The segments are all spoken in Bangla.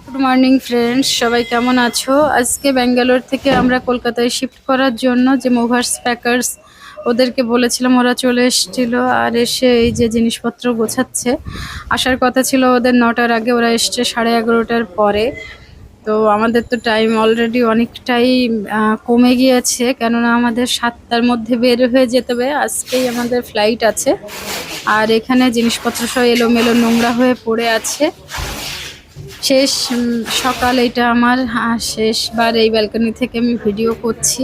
গুড মর্নিং ফ্রেন্ডস, সবাই কেমন আছো? আজকে ব্যাঙ্গালোর থেকে আমরা কলকাতায় শিফট করার জন্য যে মুভার্স প্যাকার্স ওদেরকে বলেছিলাম, ওরা চলে এসেছিল। আর এসে এই যে জিনিসপত্র গোছাচ্ছে। আসার কথা ছিল ওদের 9টার আগে, ওরা এসছে 11:30টার পরে। তো আমাদের তো টাইম অলরেডি অনেকটাই কমে গিয়েছে, কেননা আমাদের 7টার মধ্যে বের হয়ে যেতে হবে। আজকেই আমাদের ফ্লাইট আছে। আর এখানে জিনিসপত্র সব এলোমেলো নোংরা হয়ে পড়ে আছে। শেষ সকাল এটা আমার শেষবার এই ব্যালকনি থেকে আমি ভিডিও করছি।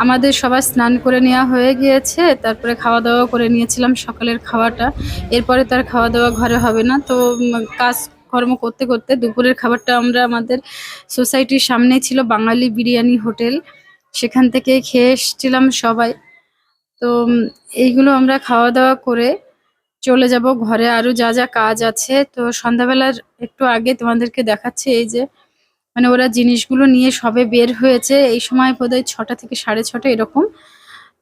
আমাদের সবার স্নান করে নেওয়া হয়ে গিয়েছে, তারপরে খাওয়া দাওয়া করে নিয়েছিলাম সকালের খাওয়াটা। এরপরে তার খাওয়া দাওয়া ঘরে হবে না, তো কাজকর্ম করতে করতে দুপুরের খাবারটা আমরা আমাদের সোসাইটির সামনেই ছিল বাঙালি বিরিয়ানি হোটেল, সেখান থেকে খেয়ে এসেছিলাম সবাই। তো এইগুলো আমরা খাওয়া দাওয়া করে চলে যাব ঘরে। আরো যা যা কাজ আছে, তো সন্ধ্যাবেলার একটু আগে তোমাদেরকে দেখাচ্ছি। এই যে মানে ওরা জিনিসগুলো নিয়ে সবে বের হয়েছে, এই সময় বোধহয় 6টা থেকে 6:30 এরকম।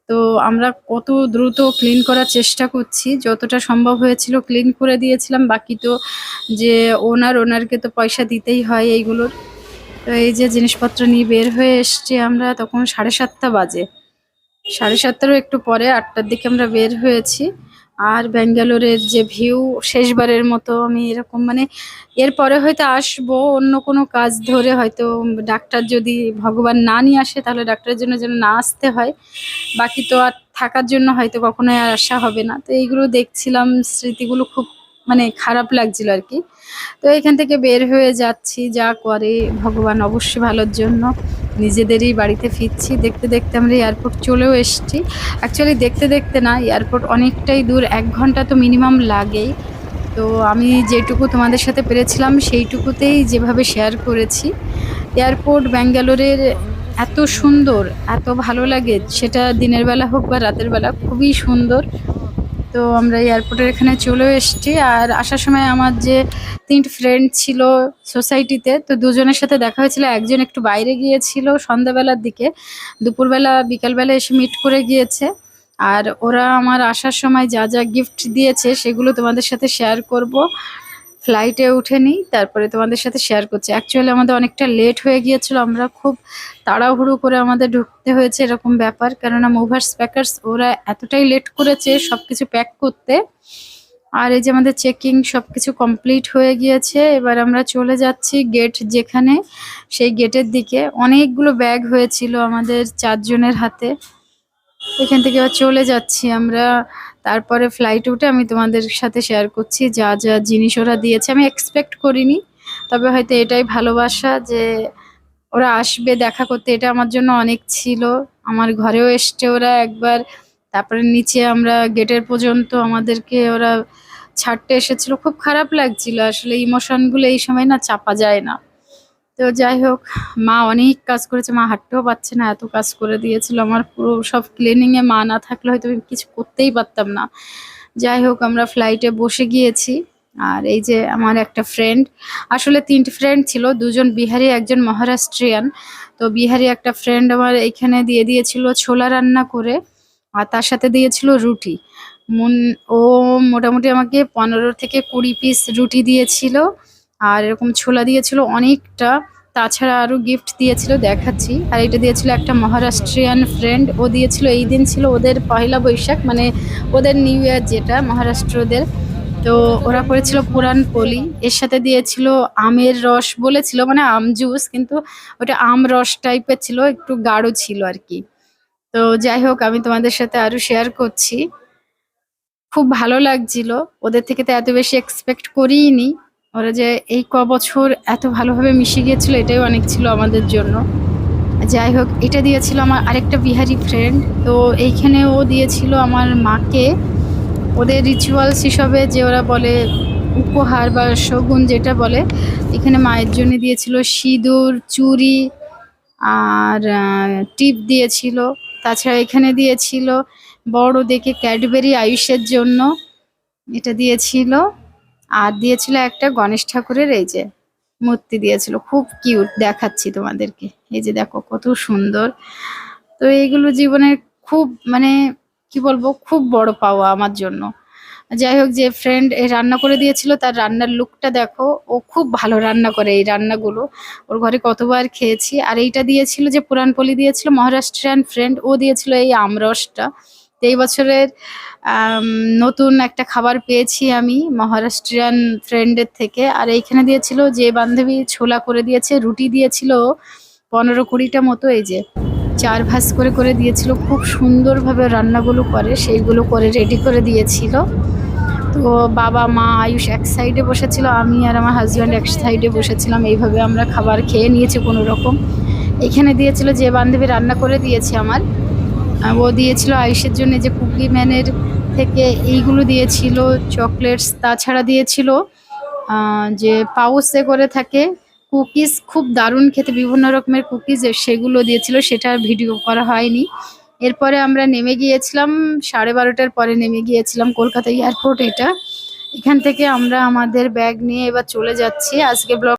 তো আমরা কত দ্রুত ক্লিন করার চেষ্টা করছি, যতটা সম্ভব হয়েছিল ক্লিন করে দিয়েছিলাম। বাকি তো যে ওনারকে তো পয়সা দিতেই হয় এইগুলোর। তো এই যে জিনিসপত্র নিয়ে বের হয়ে এসছি আমরা, তখন 7:30 বাজে। 7:30টারও একটু পরে 8টার দিকে আমরা বের হয়েছি। আর ব্যাঙ্গালোরের যে ভিউ, শেষবারের মতো আমি এরকম মানে এরপরে হয়তো আসবো অন্য কোনো কাজ ধরে, হয়তো ডাক্তার যদি ভগবান না নিয়ে আসে তাহলে ডাক্তারের জন্য যেন না আসতে হয়। বাকি তো আর থাকার জন্য হয়তো কখনোই আর আসা হবে না। তো এইগুলো দেখছিলাম, স্মৃতিগুলো খুব মানে খারাপ লাগছিল আর কি। তো এখান থেকে বের হয়ে যাচ্ছি, যা করে ভগবান অবশ্যই ভালোর জন্য। নিজেদেরই বাড়িতে ফিরছি। দেখতে দেখতে আমরা এয়ারপোর্ট চলেও এসেছি। অ্যাকচুয়ালি দেখতে দেখতে না, এয়ারপোর্ট অনেকটাই দূর, 1 ঘন্টা তো মিনিমাম লাগেই। তো আমি যেটুকু তোমাদের সাথে পেরেছিলাম সেইটুকুতেই যেভাবে শেয়ার করেছি। এয়ারপোর্ট ব্যাঙ্গালোরের এত সুন্দর, এত ভালো লাগে, সেটা দিনের বেলা হোক বা রাতের বেলা, খুবই সুন্দর। তো আমরা এয়ারপোর্টের এখানে চলেও এসেছি। আর আসার সময় আমার যে 3 ফ্রেন্ড ছিল সোসাইটিতে, তো দুজনের সাথে দেখা হয়েছিল। একজন একটু বাইরে গিয়েছিল সন্ধ্যাবেলার দিকে, দুপুরবেলা বিকালবেলা এসে মিট করে গিয়েছে। আর ওরা আমার আসার সময় যা যা গিফট দিয়েছে সেগুলো তোমাদের সাথে শেয়ার করব। ফ্লাইটে উঠে নিই, তারপরে তোমাদের সাথে শেয়ার করছি। অ্যাকচুয়ালি আমাদের অনেকটা লেট হয়ে গিয়েছিল, আমরা খুব তাড়াহুড়ো করে আমাদের ঢুকতে হয়েছে, এরকম ব্যাপার। কেননা মুভার্স প্যাকার্স ওরা এতটাই লেট করেছে সবকিছু প্যাক করতে। আর এই যে আমাদের চেকিং সবকিছু কমপ্লিট হয়ে গিয়েছে। এবার আমরা চলে যাচ্ছি গেট যেখানে, সেই গেটের দিকে। অনেকগুলো ব্যাগ হয়েছিল আমাদের 4 জনের হাতে। এখান থেকে এবার চলে যাচ্ছি আমরা। তারপরে ফ্লাইটে উঠে আমি তোমাদের সাথে শেয়ার করছি যা যা জিনিস ওরা দিয়েছে। আমি এক্সপেক্ট করিনি, তবে হয়তো এটাই ভালোবাসা যে ওরা আসবে দেখা করতে, এটা আমার জন্য অনেক ছিল। আমার ঘরেও এসছে ওরা একবার। তারপরে নিচে আমরা গেটের পর্যন্ত আমাদেরকে ওরা ছাড়তে এসেছিল। খুব খারাপ লাগছিল আসলে, ইমোশনগুলো এই সময় না চাপা যায় না। তো যাই হোক, মা অনেক কাজ করেছে, মা হাঁটতেও পারছে না, এত কাজ করে দিয়েছিল। আমার পুরো সব ক্লিনিং এ মা না থাকলে হয়তো আমি কিছু করতেই পারতাম না। যাই হোক, আমরা ফ্লাইটে বসে গিয়েছি। আর এই যে আমার একটা ফ্রেন্ড, আসলে 3টে ফ্রেন্ড ছিল, 2জন বিহারি, একজন মহারাষ্ট্রিয়ান। তো বিহারি একটা ফ্রেন্ড আমার এইখানে দিয়ে দিয়েছিল ছোলা রান্না করে, আর তার সাথে দিয়েছিল রুটি। মন ও মোটামুটি আমাকে 15 থেকে 20 পিস রুটি দিয়েছিল, আর এরকম ছোলা দিয়েছিল অনেকটা। তাছাড়া আরো গিফট দিয়েছিল, দেখাচ্ছি। আর এটা দিয়েছিল একটা মহারাষ্ট্রিয়ান ফ্রেন্ড, ও দিয়েছিল, এই দিন ছিল ওদের পহেলা বৈশাখ, মানে ওদের নিউ ইয়ার যেটা মহারাষ্ট্রদের। তো ওরা করেছিল পুরান পোলি, এর সাথে দিয়েছিল আমের রস বলেছিল, মানে আম জুস, কিন্তু ওটা আম রস টাইপের ছিল, একটু গাঢ় ছিল আর কি। তো যাই হোক, আমি তোমাদের সাথে আরো শেয়ার করছি। খুব ভালো লাগছিল, ওদের থেকে তো এত বেশি এক্সপেক্ট করিনি। ওরা যে এই বছর এত ভালোভাবে মিশে গিয়েছিল, এটাই অনেক ছিল আমাদের জন্য। যাই হোক, এটা দিয়েছিল আমার আরেকটা বিহারি ফ্রেন্ড। তো এইখানে ও দিয়েছিল আমার মাকে ওদের রিচুয়ালস হিসাবে, যে ওরা বলে উপহার বা শগুন যেটা বলে, এখানে মায়ের জন্য দিয়েছিল সিঁদুর, চুড়ি, আর টিপ দিয়েছিল। তাছাড়া এখানে দিয়েছিল বড় দেখে ক্যাডবেরি আয়ুষের জন্য, এটা দিয়েছিল। আর দিয়েছিল একটা গণেশ ঠাকুরের এই যে মূর্তি দিয়েছিল, খুব কিউট, দেখাচ্ছি তোমাদেরকে। এই যে দেখো কত সুন্দর। তো এইগুলো জীবনের খুব মানে কি বলবো, খুব বড় পাওয়া আমার জন্য। যাই হোক, যে ফ্রেন্ড রান্না করে দিয়েছিল তার রান্নার লুকটা দেখো, ও খুব ভালো রান্না করে এই রান্নাগুলো। ওর ঘরে কতবার খেয়েছি। আর এইটা দিয়েছিল, যে পুরানপলি দিয়েছিল মহারাষ্ট্রিয়ান ফ্রেন্ড, ও দিয়েছিল এই আমরসটা। তো এই বছরের নতুন একটা খাবার পেয়েছি আমি মহারাষ্ট্রিয়ান ফ্রেন্ডের থেকে। আর এইখানে দিয়েছিল যে বান্ধবী, ছোলা করে দিয়েছে, রুটি দিয়েছিল 15-20টা মতো, এই যে 4 ভাঁজ করে করে দিয়েছিল। খুব সুন্দরভাবে রান্নাগুলো করে, সেইগুলো করে রেডি করে দিয়েছিল। তো বাবা মা আয়ুষ এক সাইডে বসেছিল, আমি আর আমার হাজব্যান্ড এক সাইডে বসেছিলাম। এইভাবে আমরা খাবার খেয়ে নিয়েছি কোনো রকম। এখানে দিয়েছিল যে বান্ধবী রান্না করে দিয়েছে আমার, ও দিয়েছিল আয়ুষের জন্য যে কুকি ম্যানের থেকে এইগুলো দিয়েছিল, চকলেটস। তাছাড়া দিয়েছিল যে পাউচে করে থাকে কুকিজ, খুব দারুণ খেতে, বিভিন্ন রকমের কুকিজ, সেগুলো দিয়েছিল। সেটা ভিডিও করা হয়নি। এরপরে আমরা নেমে গিয়েছিলাম, 12:30টার পরে নেমে গিয়েছিলাম কলকাতা এয়ারপোর্ট। এটা এখান থেকে আমরা আমাদের ব্যাগ নিয়ে এবার চলে যাচ্ছি। আজকে ব্লগ